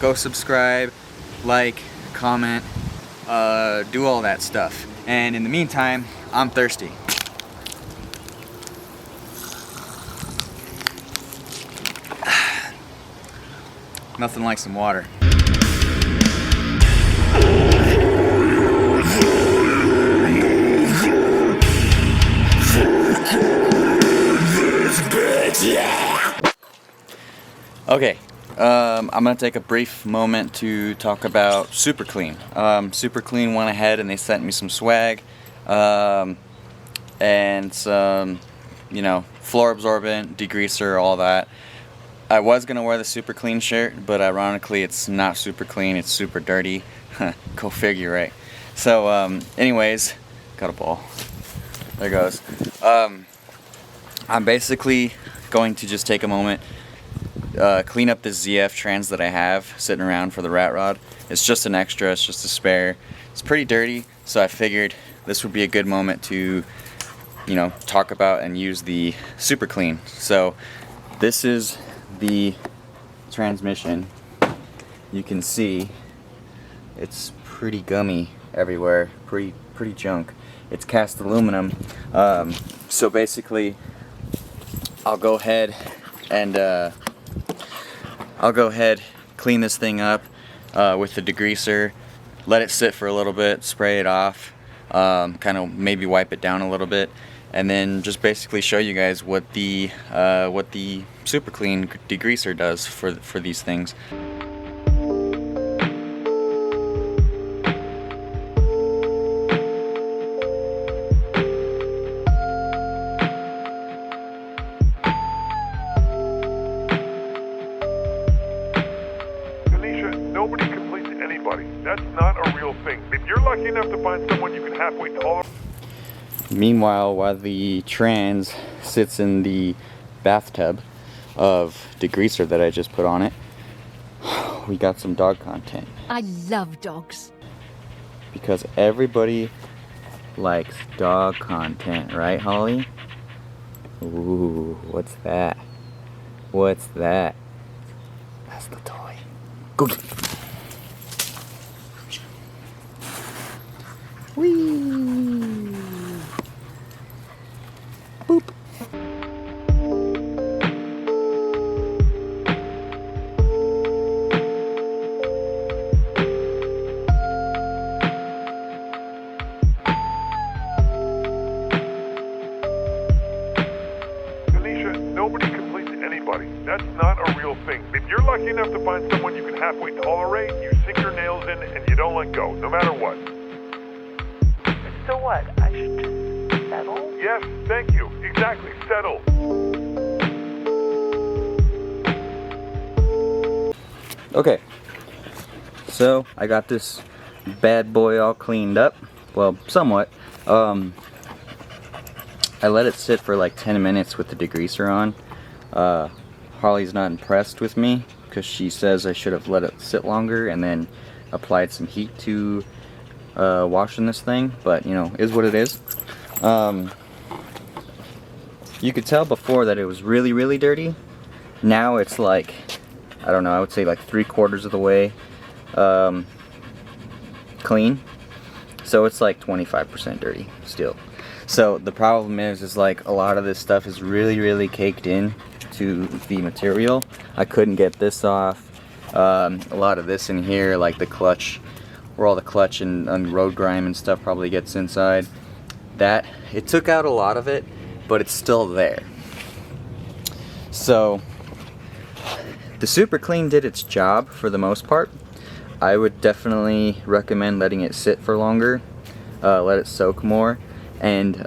go subscribe, like, comment, do all that stuff. And in the meantime, I'm thirsty. Nothing like some water. Okay, I'm gonna take a brief moment to talk about Super Clean. Super Clean went ahead and they sent me some swag and some, you know, floor absorbent, degreaser, all that. I was gonna wear the Super Clean shirt, but ironically it's not super clean, it's super dirty. Go figure, right? So anyways, got a ball. There goes. I'm basically going to just take a moment, clean up this ZF trans that I have sitting around for the rat rod. It's just an extra, it's just a spare. It's pretty dirty, so I figured this would be a good moment to, you know, talk about and use the Super Clean. So this is the transmission. You can see it's pretty gummy everywhere, pretty junk. It's cast aluminum. So basically I'll go ahead and clean this thing up with the degreaser, let it sit for a little bit, spray it off, kind of maybe wipe it down a little bit, and then just basically show you guys what the Super Clean degreaser does for these things. Nobody completes anybody. That's not a real thing. If you're lucky enough to find someone you can halfway tolerate. Meanwhile, while the trans sits in the bathtub of degreaser that I just put on it, we got some dog content. I love dogs. Because everybody likes dog content, right, Holly? Ooh, what's that? What's that? That's the toy. Go get it. Whee! Boop. Nobody completes anybody. That's not a real thing. If you're lucky enough to find someone you can halfway tolerate, you sink your nails in and you don't let go, no matter what. So what? I should just settle? Yes, thank you. Exactly, settle. Okay, so I got this bad boy all cleaned up. Well, somewhat. I let it sit for like 10 minutes with the degreaser on. Harley's not impressed with me because she says I should have let it sit longer and then applied some heat to washing this thing, but you know, is what it is. You could tell before that it was really dirty. Now it's like, I don't know, I would say like 3/4 of the way clean. So it's like 25% dirty still. So the problem is like a lot of this stuff is really caked in to the material. I couldn't get this off. A lot of this in here, like the clutch, where all the clutch and road grime and stuff probably gets inside. That, it took out a lot of it, but it's still there. So the Super Clean did its job for the most part. I would definitely recommend letting it sit for longer, let it soak more, and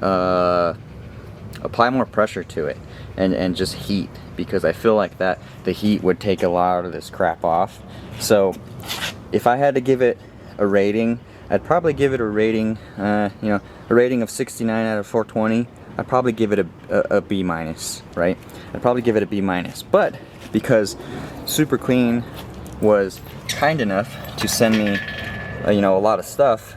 apply more pressure to it, and just heat, because I feel like that the heat would take a lot of this crap off. So if I had to give it a rating, I'd probably give it a rating, you know, a rating of 69 out of 420. I'd probably give it a B minus, right? I'd probably give it a B minus, but because Super Clean was kind enough to send me, you know, a lot of stuff,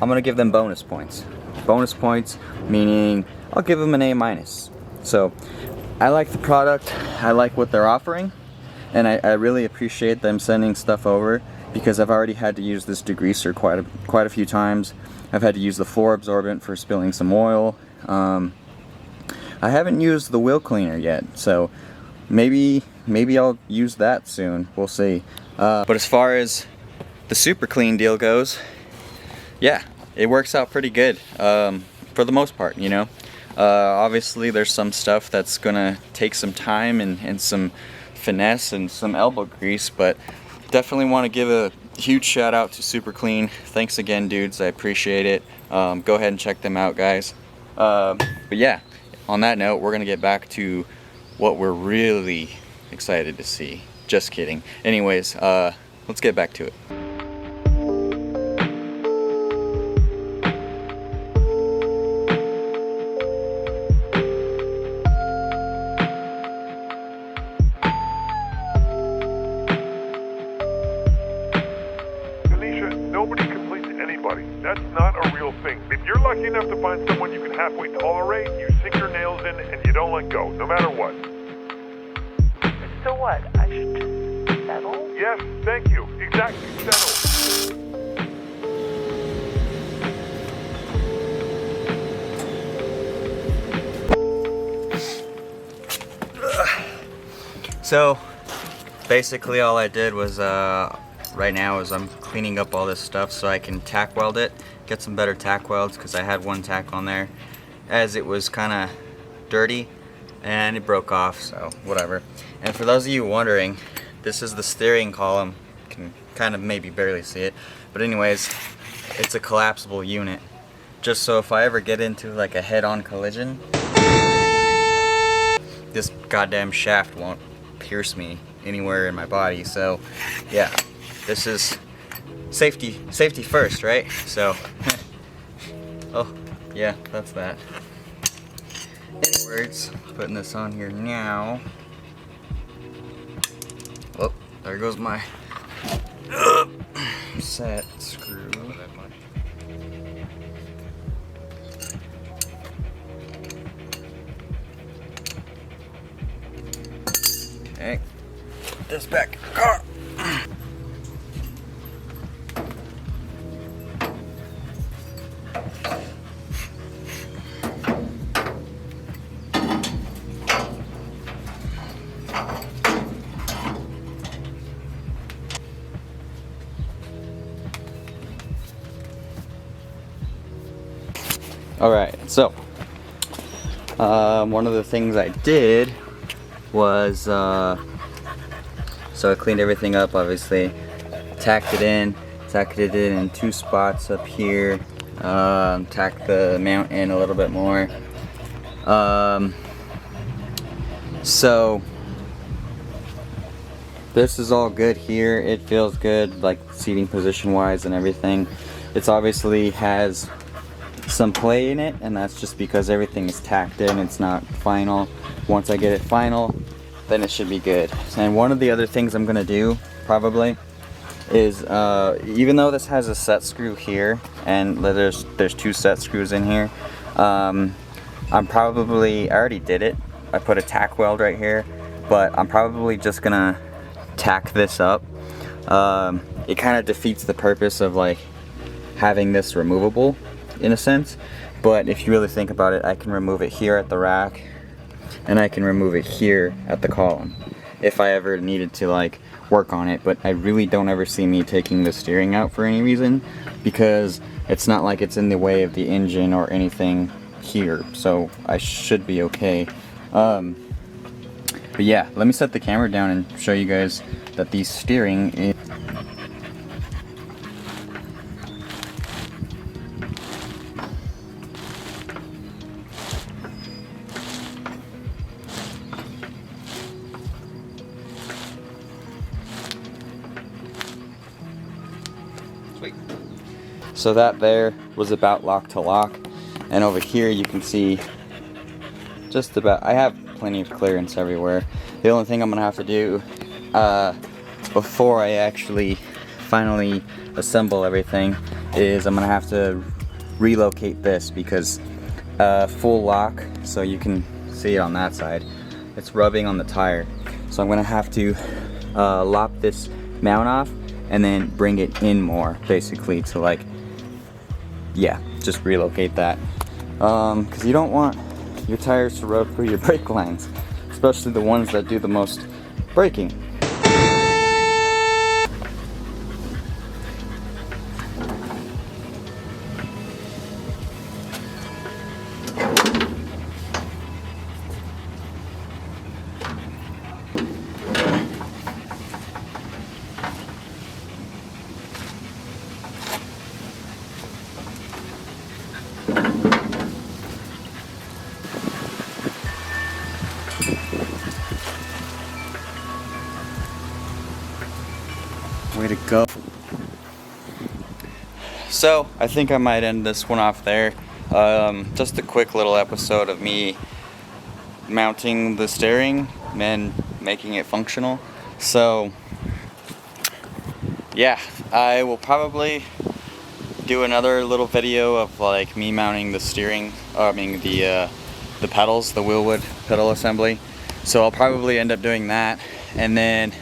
I'm gonna give them bonus points. Bonus points meaning I'll give them an A minus. So I like the product, I like what they're offering, and I really appreciate them sending stuff over, because I've already had to use this degreaser quite a few times. I've had to use the floor absorbent for spilling some oil. I haven't used the wheel cleaner yet, so maybe I'll use that soon. We'll see. But as far as the super clean deal goes, yeah, it works out pretty good for the most part, you know. Obviously there's some stuff that's gonna take some time and some finesse and some elbow grease, but definitely want to give a huge shout out to Super Clean. Thanks again, dudes. I appreciate it. Go ahead and check them out, guys. But yeah, on that note, we're gonna get back to what we're really excited to see. Just kidding. Anyways, let's get back to it. Nobody completes anybody. That's not a real thing. If you're lucky enough to find someone you can halfway tolerate, you sink your nails in and you don't let go, no matter what. So what? I should just settle? Yes, thank you. Exactly, settle. So basically all I did was right now is I'm cleaning up all this stuff so I can tack weld it, get some better tack welds, because I had one tack on there as it was kind of dirty and it broke off, so whatever. And for those of you wondering, this is the steering column. You can kind of maybe barely see it, but anyways, it's a collapsible unit, just so if I ever get into like a head-on collision, this goddamn shaft won't pierce me anywhere in my body. So yeah, this is safety first, right? So oh yeah, that's that. In words, putting this on here now. Oh, there goes my set screw. Okay, put this back in the car. Alright, so one of the things I did was so I cleaned everything up, obviously, tacked it in 2 spots up here, tacked the mount in a little bit more. So this is all good here. It feels good, like seating position wise and everything. It's obviously has some play in it, and that's just because everything is tacked in. It's not final. Once I get it final, then it should be good. And one of the other things I'm gonna do probably is even though this has a set screw here and there's 2 set screws in here, I already did it. I put a tack weld right here, but I'm probably just gonna tack this up. It kind of defeats the purpose of like having this removable in a sense, but if you really think about it, I can remove it here at the rack and I can remove it here at the column if I ever needed to like work on it. But I really don't ever see me taking the steering out for any reason, because it's not like it's in the way of the engine or anything here, so I should be okay. But yeah, let me set the camera down and show you guys that the steering is sweet. So that there was about lock to lock, and over here you can see just about, I have plenty of clearance everywhere. The only thing I'm gonna have to do before I actually finally assemble everything is I'm gonna have to relocate this, because full lock, so you can see it on that side, it's rubbing on the tire, so I'm gonna have to lop this mount off and then bring it in more, basically, to like, yeah, just relocate that. Because you don't want your tires to rub through your brake lines, especially the ones that do the most braking. Way to go. So I think I might end this one off there. Just a quick little episode of me mounting the steering and making it functional. So yeah, I will probably do another little video of like me mounting the steering, the pedals, the wheelwood pedal assembly. So I'll probably end up doing that, and then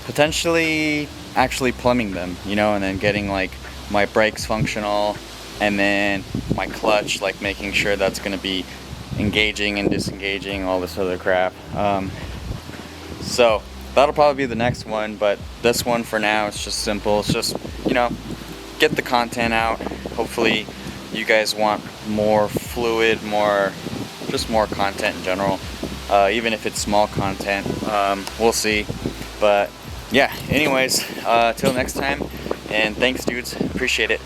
potentially actually plumbing them, you know, and then getting like my brakes functional, and then my clutch, like making sure that's going to be engaging and disengaging, all this other crap. So that'll probably be the next one, but this one for now, it's just simple. It's just, you know, get the content out. Hopefully you guys want more fluid, just more content in general, even if it's small content. We'll see, but yeah, anyways, till next time, and thanks dudes, appreciate it.